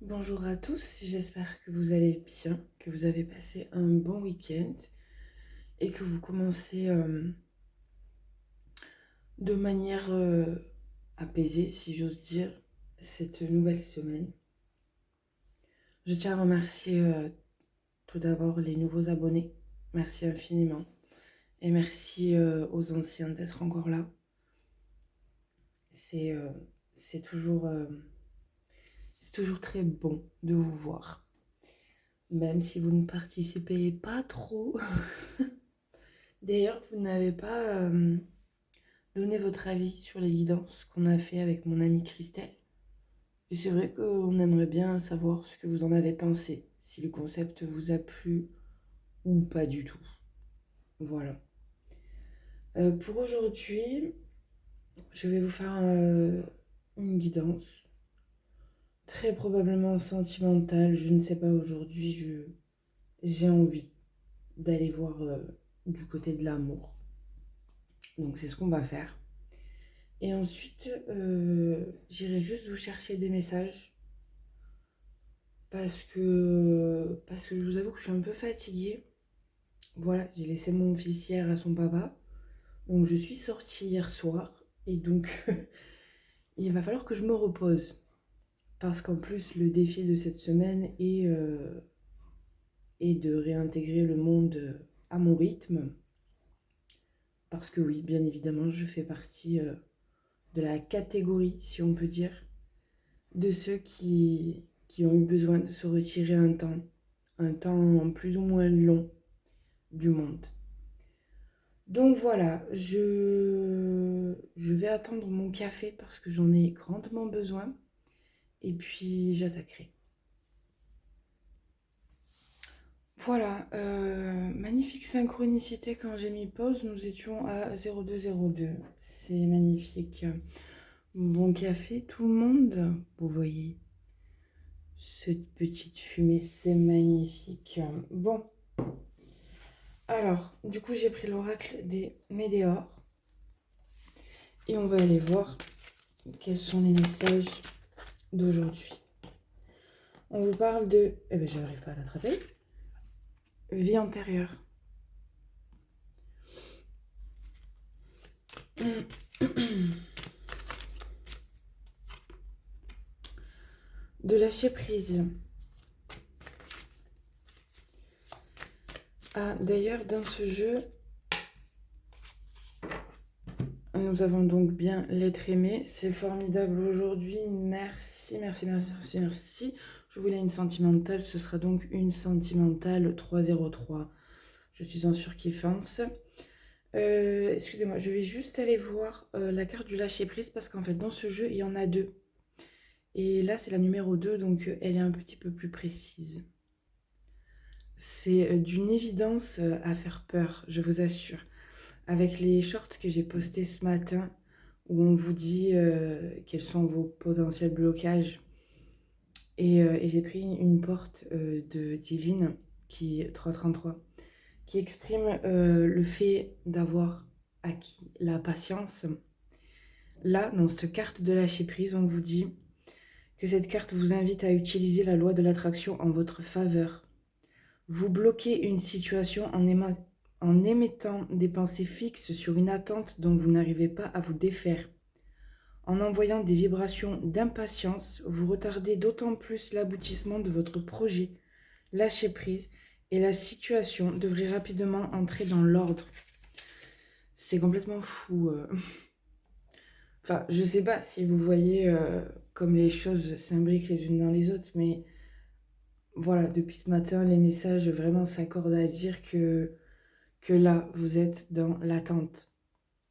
Bonjour à tous, j'espère que vous allez bien, que vous avez passé un bon week-end et que vous commencez de manière apaisée, si j'ose dire, cette nouvelle semaine. Je tiens à remercier tout d'abord les nouveaux abonnés, merci infiniment, et merci aux anciens d'être encore là. C'est euh, c'est toujours, euh, c'est toujours très bon de vous voir, même si vous ne participez pas trop. D'ailleurs, vous n'avez pas donné votre avis sur les guidances qu'on a fait avec mon amie Christelle. Et c'est vrai qu'on aimerait bien savoir ce que vous en avez pensé, si le concept vous a plu ou pas du tout. Voilà. Pour aujourd'hui, je vais vous faire une guidance très probablement sentimentale. Je ne sais pas, aujourd'hui, j'ai envie d'aller voir du côté de l'amour. Donc c'est ce qu'on va faire. Et ensuite, j'irai juste vous chercher des messages parce que je vous avoue que je suis un peu fatiguée. Voilà, j'ai laissé mon fils hier à son papa. Donc je suis sortie hier soir et donc il va falloir que je me repose. Parce qu'en plus, le défi de cette semaine est de réintégrer le monde à mon rythme. Parce que oui, bien évidemment, je fais partie de la catégorie, si on peut dire, de ceux qui ont eu besoin de se retirer un temps plus ou moins long du monde. Donc voilà, je vais attendre mon café parce que j'en ai grandement besoin et puis j'attaquerai. Voilà, magnifique synchronicité quand j'ai mis pause, nous étions à 0202. C'est magnifique. Bon café tout le monde, vous voyez cette petite fumée, c'est magnifique. Bon, alors, du coup j'ai pris l'oracle des Médéors et on va aller voir quels sont les messages d'aujourd'hui. On vous parle de... Eh ben, j'arrive pas à l'attraper. Vie antérieure. De lâcher prise. Ah, d'ailleurs, dans ce jeu, nous avons donc bien l'être aimé. C'est formidable aujourd'hui. Merci, merci, merci, merci, merci. Je voulais une sentimentale. Ce sera donc une sentimentale 303. Je suis en surkiffance. Excusez-moi, je vais juste aller voir la carte du lâcher prise parce qu'en fait, dans ce jeu, il y en a deux. Et là, c'est la numéro 2, donc elle est un petit peu plus précise. C'est d'une évidence à faire peur, je vous assure. Avec les shorts que j'ai postés ce matin, où on vous dit quels sont vos potentiels blocages. Et j'ai pris une porte de Divine, qui 333, qui exprime le fait d'avoir acquis la patience. Là, dans cette carte de lâcher prise, on vous dit que cette carte vous invite à utiliser la loi de l'attraction en votre faveur. Vous bloquez une situation en émettant des pensées fixes sur une attente dont vous n'arrivez pas à vous défaire. En envoyant des vibrations d'impatience, vous retardez d'autant plus l'aboutissement de votre projet. Lâchez prise et la situation devrait rapidement entrer dans l'ordre. C'est complètement fou. Enfin, je sais pas si vous voyez comme les choses s'imbriquent les unes dans les autres, mais voilà, depuis ce matin, les messages vraiment s'accordent à dire que là, vous êtes dans l'attente.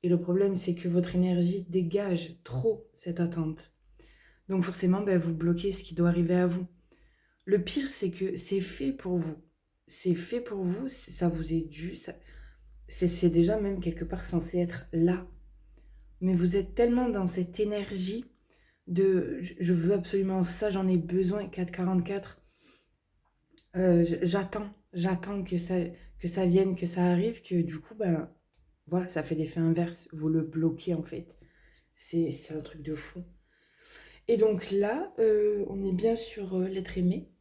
Et le problème, c'est que votre énergie dégage trop cette attente. Donc forcément, ben, vous bloquez ce qui doit arriver à vous. Le pire, c'est que c'est fait pour vous. C'est fait pour vous, ça vous est dû. C'est déjà même quelque part censé être là. Mais vous êtes tellement dans cette énergie de je veux absolument ça, j'en ai besoin, 444. J'attends que ça vienne, que ça arrive, que du coup, ben voilà, ça fait l'effet inverse. Vous le bloquez en fait. C'est un truc de fou. Et donc là, on est bien sur l'être aimé.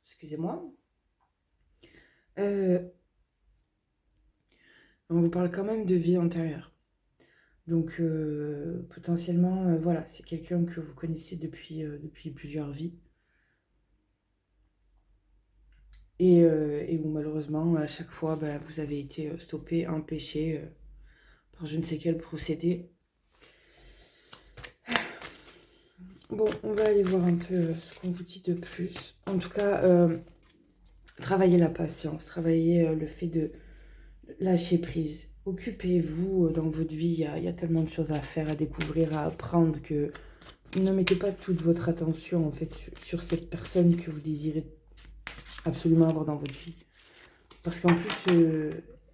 Excusez-moi. Euh, on vous parle quand même de vie antérieure. Donc potentiellement, voilà, c'est quelqu'un que vous connaissez depuis plusieurs vies. Et où malheureusement, à chaque fois, bah, vous avez été stoppé, empêché par je ne sais quel procédé. Bon, on va aller voir un peu ce qu'on vous dit de plus. En tout cas, travaillez la patience, travaillez le fait de lâcher prise. Occupez-vous dans votre vie, il y a tellement de choses à faire, à découvrir, à apprendre que ne mettez pas toute votre attention en fait sur cette personne que vous désirez absolument avoir dans votre vie. Parce qu'en plus,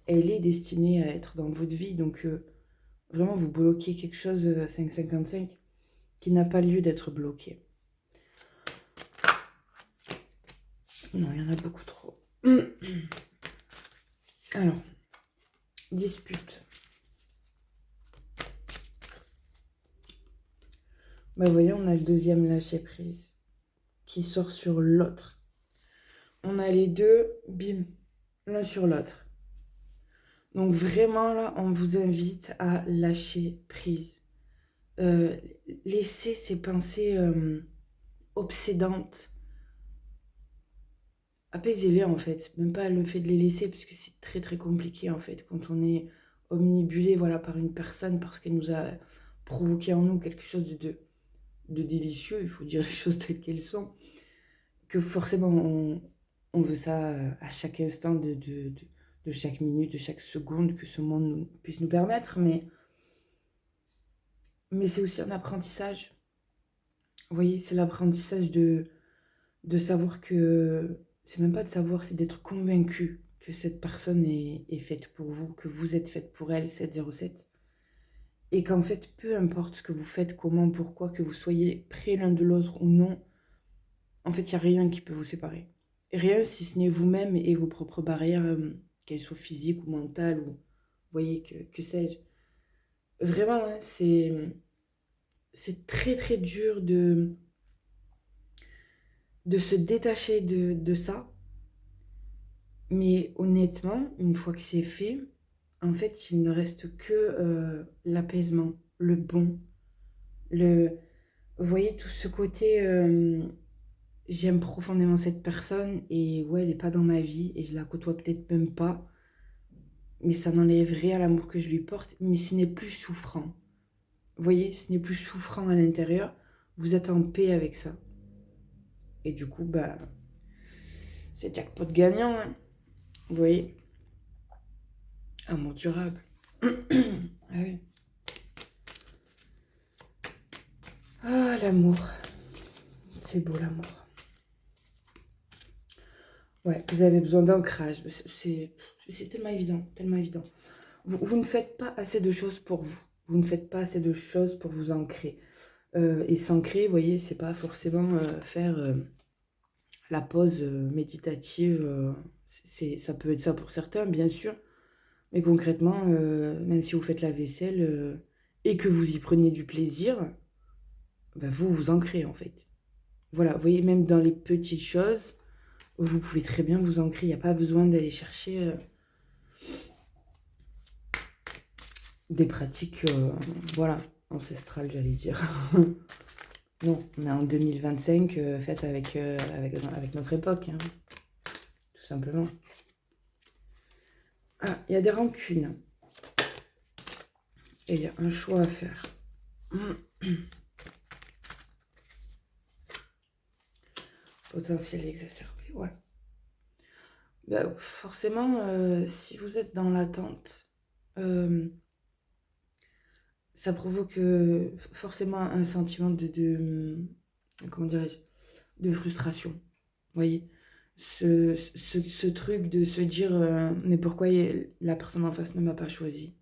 elle est destinée à être dans votre vie, donc vraiment vous bloquez quelque chose à 5,55 qui n'a pas lieu d'être bloqué. Non, il y en a beaucoup trop. Alors, dispute. Bah, vous voyez, on a le deuxième lâcher prise qui sort sur l'autre. On a les deux, bim, l'un sur l'autre. Donc vraiment là, on vous invite à lâcher prise. Laissez ces pensées obsédantes. Apaisez-les en fait. Même pas le fait de les laisser parce que c'est très très compliqué en fait quand on est omnibulé voilà, par une personne parce qu'elle nous a provoqué en nous quelque chose de délicieux. Il faut dire les choses telles qu'elles sont. Que forcément on veut ça à chaque instant de chaque minute, de chaque seconde que ce monde puisse nous permettre. Mais c'est aussi un apprentissage. Vous voyez, c'est l'apprentissage de savoir que... C'est même pas de savoir, c'est d'être convaincu que cette personne est faite pour vous, que vous êtes faite pour elle, 707. Et qu'en fait, peu importe ce que vous faites, comment, pourquoi, que vous soyez près l'un de l'autre ou non, en fait, il n'y a rien qui peut vous séparer. Et rien si ce n'est vous-même et vos propres barrières, qu'elles soient physiques ou mentales, ou vous voyez, que sais-je. Vraiment, hein, c'est très très dur de se détacher de ça. Mais honnêtement, une fois que c'est fait, en fait, il ne reste que l'apaisement, le bon. Vous voyez, tout ce côté, j'aime profondément cette personne et ouais, elle n'est pas dans ma vie et je la côtoie peut-être même pas. Mais ça n'enlève rien à l'amour que je lui porte, mais ce n'est plus souffrant. Vous voyez, ce n'est plus souffrant à l'intérieur. Vous êtes en paix avec ça. Et du coup, bah, c'est jackpot gagnant, hein. Vous voyez, amour durable. Ah oui. Ah, l'amour. C'est beau, l'amour. Ouais, vous avez besoin d'ancrage. C'est tellement évident, tellement évident. Vous ne faites pas assez de choses pour vous. Vous ne faites pas assez de choses pour vous ancrer. Et s'ancrer, vous voyez, c'est pas forcément faire la pause méditative. Ça peut être ça pour certains, bien sûr. Mais concrètement, même si vous faites la vaisselle et que vous y prenez du plaisir, bah, vous vous ancrez en fait. Voilà, vous voyez, même dans les petites choses, vous pouvez très bien vous ancrer. Il n'y a pas besoin d'aller chercher des pratiques, voilà, ancestrales, j'allais dire. Non, on est en 2025, faites avec notre époque, hein, tout simplement. Ah, il y a des rancunes. Et il y a un choix à faire. Potentiel exacerbé, ouais. Bah, forcément, si vous êtes dans l'attente, ça provoque forcément un sentiment comment dirais-je, de frustration. Vous voyez, ce truc de se dire mais pourquoi la personne en face ne m'a pas choisi?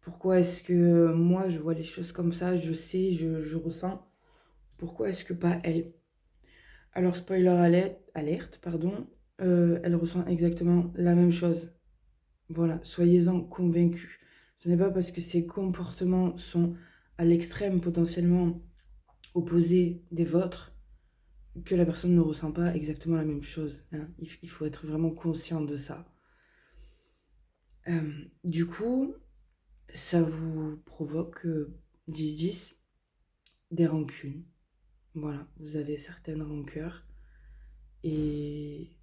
Pourquoi est-ce que moi je vois les choses comme ça, je sais, je ressens? Pourquoi est-ce que pas elle? Alors spoiler alerte, pardon, elle ressent exactement la même chose. Voilà, soyez-en convaincus. Ce n'est pas parce que ces comportements sont à l'extrême potentiellement opposés des vôtres, que la personne ne ressent pas exactement la même chose. Hein. Il faut être vraiment conscient de ça. Du coup, ça vous provoque 10-10, des rancunes. Voilà, vous avez certaines rancœurs. Et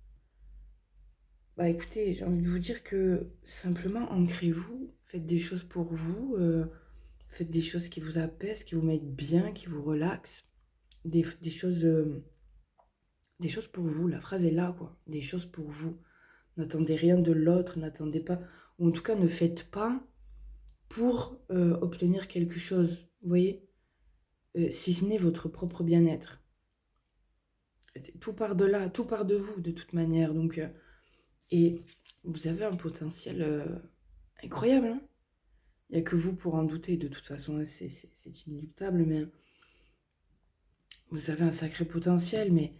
bah écoutez, j'ai envie de vous dire que simplement ancrez-vous, faites des choses pour vous, faites des choses qui vous apaisent, qui vous mettent bien, qui vous relaxent, des choses pour vous. La phrase est là, quoi. Des choses pour vous. N'attendez rien de l'autre, n'attendez pas, ou en tout cas ne faites pas pour obtenir quelque chose, vous voyez, si ce n'est votre propre bien-être. Tout part de là, tout part de vous de toute manière. Donc, et vous avez un potentiel incroyable. Hein. Il n'y a que vous pour en douter. De toute façon, hein, c'est inéluctable, mais vous avez un sacré potentiel. Mais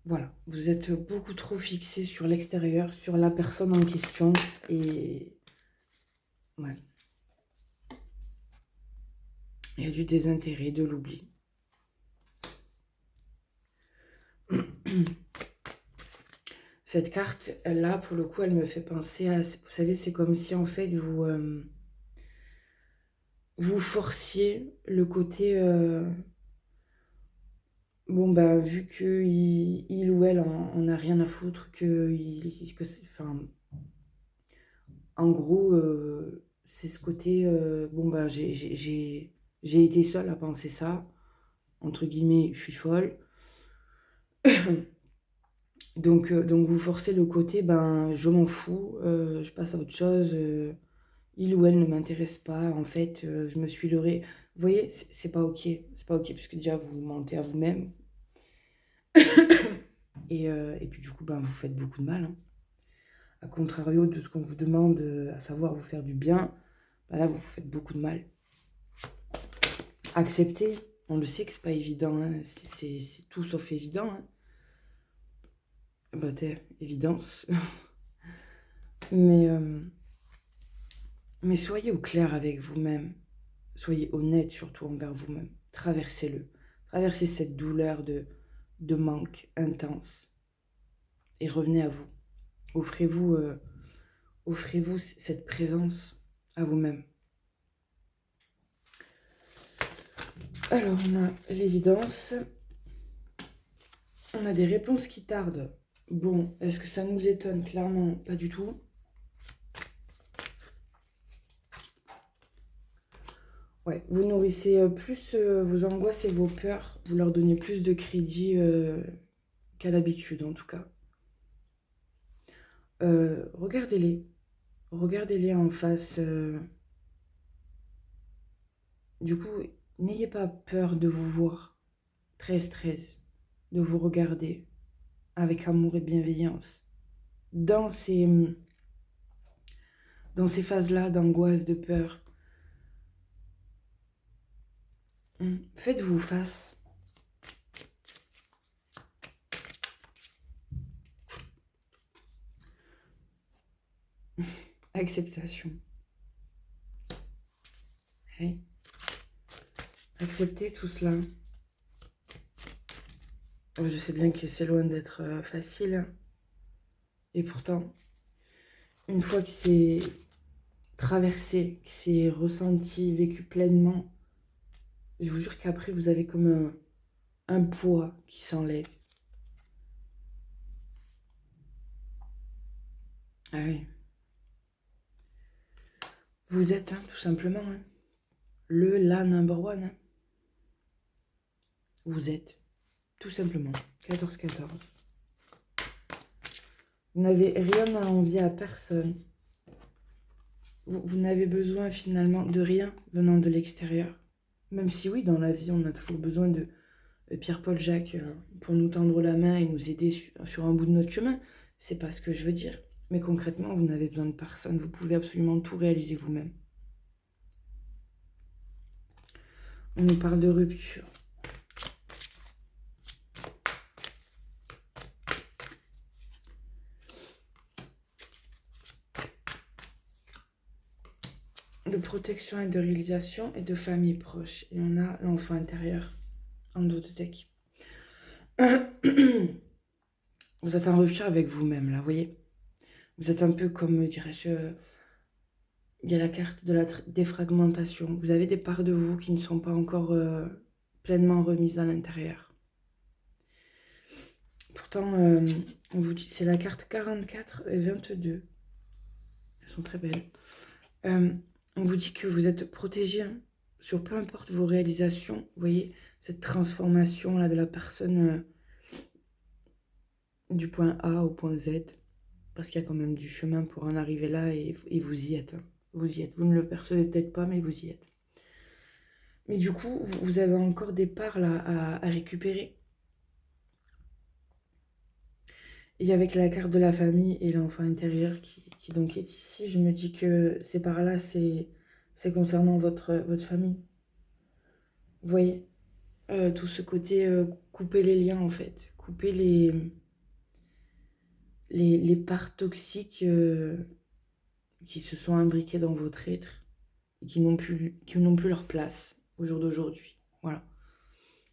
voilà, vous êtes beaucoup trop fixé sur l'extérieur, sur la personne en question. Et ouais. Il y a du désintérêt, de l'oubli. Cette carte-là, pour le coup, elle me fait penser à... Vous savez, c'est comme si, en fait, vous forciez le côté... bon, bah, vu qu'il ou elle en a rien à foutre, enfin, en gros, c'est ce côté... bon, bah, j'ai été seule à penser ça. Entre guillemets, je suis folle. Donc vous forcez le côté, ben, je m'en fous, je passe à autre chose, il ou elle ne m'intéresse pas, en fait, je me suis leurrée. Vous voyez, c'est pas ok, puisque déjà vous mentez à vous-même, et puis du coup, ben, vous faites beaucoup de mal. Hein. À contrario de ce qu'on vous demande, à savoir vous faire du bien, ben là, vous faites beaucoup de mal. Accepter, on le sait que c'est pas évident, hein, c'est tout sauf évident. Hein. Bah, évidence. Mais soyez au clair avec vous-même. Soyez honnête surtout envers vous-même. Traversez-le. Traversez cette douleur de manque intense. Et revenez à vous. Offrez-vous cette présence à vous-même. Alors, on a l'évidence. On a des réponses qui tardent. Bon, est-ce que ça nous étonne? Clairement, pas du tout. Ouais, vous nourrissez plus vos angoisses et vos peurs. Vous leur donnez plus de crédit qu'à l'habitude, en tout cas. Regardez-les. Regardez-les en face. Du coup, n'ayez pas peur de vous voir. Très de vous regarder avec amour et bienveillance. Dans ces phases-là d'angoisse, de peur, faites-vous face. Acceptation. Oui. Acceptez tout cela. Je sais bien que c'est loin d'être facile. Et pourtant, une fois que c'est traversé, que c'est ressenti, vécu pleinement, je vous jure qu'après, vous avez comme un poids qui s'enlève. Ah oui. Vous êtes, hein, tout simplement, hein, la number one. Hein. Vous êtes, tout simplement, 14-14. Vous n'avez rien à envier à personne. Vous n'avez besoin finalement de rien venant de l'extérieur. Même si oui, dans la vie, on a toujours besoin de Pierre-Paul Jacques pour nous tendre la main et nous aider sur un bout de notre chemin. C'est pas ce que je veux dire. Mais concrètement, vous n'avez besoin de personne. Vous pouvez absolument tout réaliser vous-même. On nous parle de rupture. De protection et de réalisation et de famille proche. Et on a l'enfant intérieur. en dos de deck. Vous êtes en rupture avec vous-même, là, vous voyez. Vous êtes un peu comme, dirais-je, il y a la carte de la défragmentation. Vous avez des parts de vous qui ne sont pas encore pleinement remises à l'intérieur. Pourtant, on vous dit, c'est la carte 44 et 22. Elles sont très belles. On vous dit que vous êtes protégé hein, sur peu importe vos réalisations. Vous voyez, cette transformation-là de la personne du point A au point Z. Parce qu'il y a quand même du chemin pour en arriver là et vous y êtes. Hein. Vous y êtes. Vous ne le percevez peut-être pas, mais vous y êtes. Mais du coup, vous avez encore des parts là à récupérer. Et avec la carte de la famille et l'enfant intérieur qui donc est ici, je me dis que ces parts-là, c'est concernant votre famille. Vous voyez, tout ce côté couper les liens en fait, couper les parts toxiques qui se sont imbriquées dans votre être et qui n'ont plus leur place au jour d'aujourd'hui. Voilà.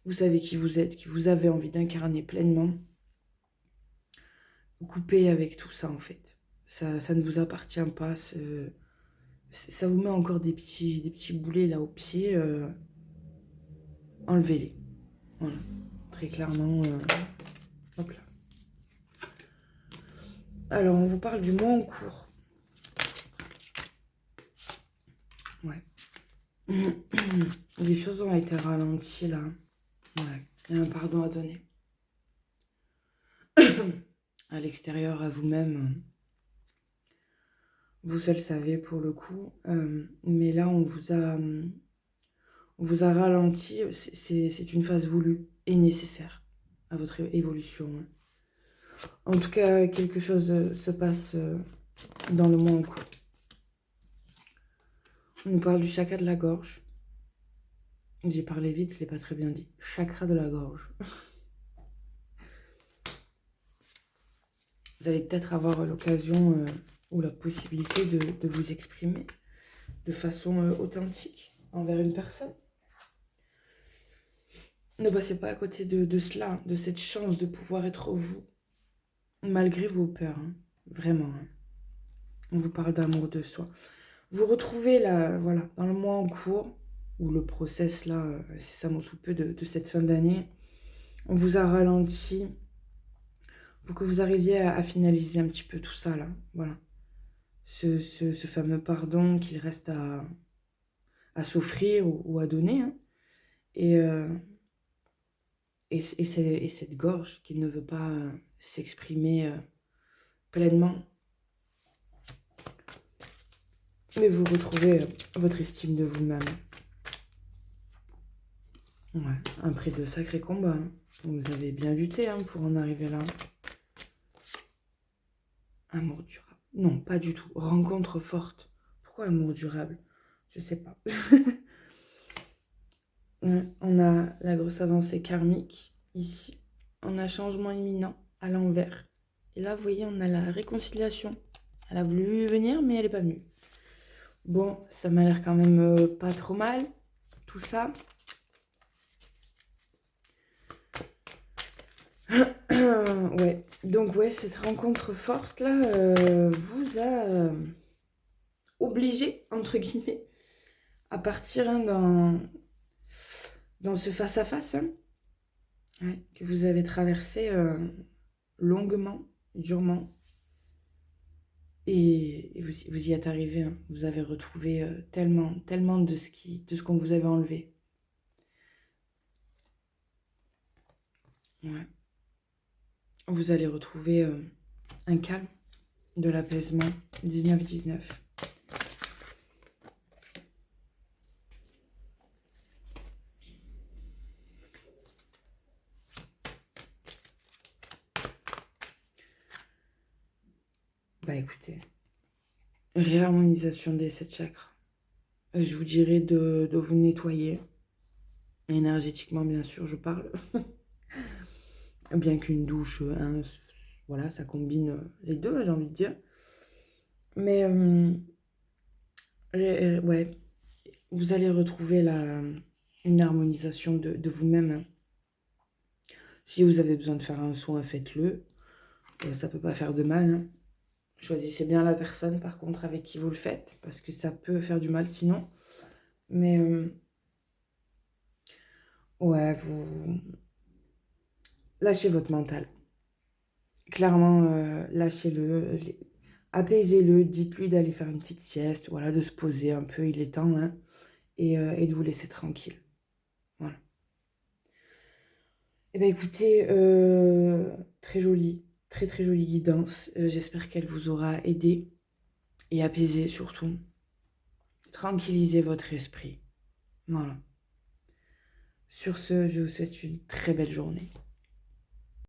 Vous savez qui vous êtes, qui vous avez envie d'incarner pleinement. Coupez avec tout ça en fait. Ça ne vous appartient pas. Ça vous met encore des petits boulets là au pied. Enlevez-les. Voilà. Très clairement. Hop là. Alors, on vous parle du mois en cours. Ouais. Les choses ont été ralenties là. Ouais. Il y a un pardon à donner. À l'extérieur, à vous-même. Vous seul savez pour le coup. Mais là, on vous a ralenti. C'est une phase voulue et nécessaire à votre évolution. En tout cas, quelque chose se passe dans le mois en cours. On nous parle du chakra de la gorge. J'ai parlé vite, je ne l'ai pas très bien dit. Chakra de la gorge. Vous allez peut-être avoir l'occasion ou la possibilité de vous exprimer de façon authentique envers une personne. Ne passez pas à côté de cela, de cette chance de pouvoir être vous, malgré vos peurs. Hein. Vraiment. Hein. On vous parle d'amour de soi. Vous retrouvez là, voilà, dans le mois en cours, ou le process là, c'est ça mon sous peu de cette fin d'année, on vous a ralenti pour que vous arriviez à finaliser un petit peu tout ça là, voilà. Ce fameux pardon qu'il reste à s'offrir ou à donner, hein. Et cette gorge qui ne veut pas s'exprimer pleinement. Mais vous retrouvez votre estime de vous-même. Ouais, un prix de sacré combat. Hein. Vous avez bien lutté hein, pour en arriver là. Amour durable. Non, pas du tout. Rencontre forte. Pourquoi amour durable? Je sais pas. On a la grosse avancée karmique ici. On a changement imminent à l'envers. Et là, vous voyez, on a la réconciliation. Elle a voulu venir, mais elle n'est pas venue. Bon, ça m'a l'air quand même pas trop mal, tout ça. Ouais, donc ouais, cette rencontre forte là vous a obligé, entre guillemets, à partir hein, dans ce face-à-face hein, ouais, que vous avez traversé longuement, durement. Et vous y êtes arrivé, hein. Vous avez retrouvé tellement de ce qu'on vous avait enlevé. Ouais. Vous allez retrouver un calme, de l'apaisement, 19-19. Bah écoutez, réharmonisation des 7 chakras. Je vous dirais de vous nettoyer, énergétiquement bien sûr je parle. Bien qu'une douche, hein, voilà, ça combine les deux, j'ai envie de dire. Mais ouais, vous allez retrouver une harmonisation de vous-même. Hein. Si vous avez besoin de faire un soin, faites-le. Ça peut pas faire de mal, hein. Choisissez bien la personne, par contre, avec qui vous le faites, parce que ça peut faire du mal sinon. Mais ouais, vous lâchez votre mental. Clairement, lâchez-le, apaisez-le, dites-lui d'aller faire une petite sieste, voilà, de se poser un peu, il est temps, hein, et de vous laisser tranquille. Voilà. Eh bien, écoutez, très jolie, très très jolie guidance. J'espère qu'elle vous aura aidé et apaisé surtout. Tranquillisez votre esprit. Voilà. Sur ce, je vous souhaite une très belle journée.